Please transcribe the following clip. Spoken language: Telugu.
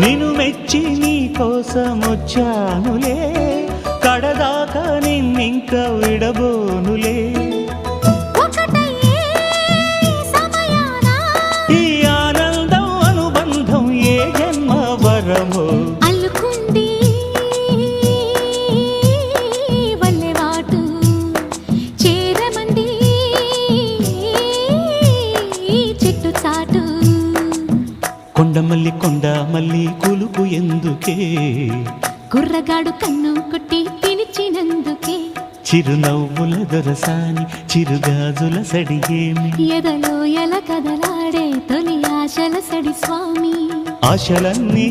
నిన్ను మెచ్చి నీ కోసం వచ్చానులే, కడదాకా నిన్నింక విడబోనులే. ఈ ఆనందం అనుబంధం ఏ జన్మ వరమో అల్లుకుంది వల్లెవాటు చేరమంది చెట్టు చాటు. కొండమల్లి కొండమల్లి కులుపు ఎందుకే, కుర్రగాడు కన్ను కొట్టి పిలిచినందుకే. చిరునవ్వుల దొరసాని చిరుగాజుల సడిగేమి, ఎదలో ఎల కదలాడే తొలి ఆశల సడి స్వామి. ఆశలన్నీ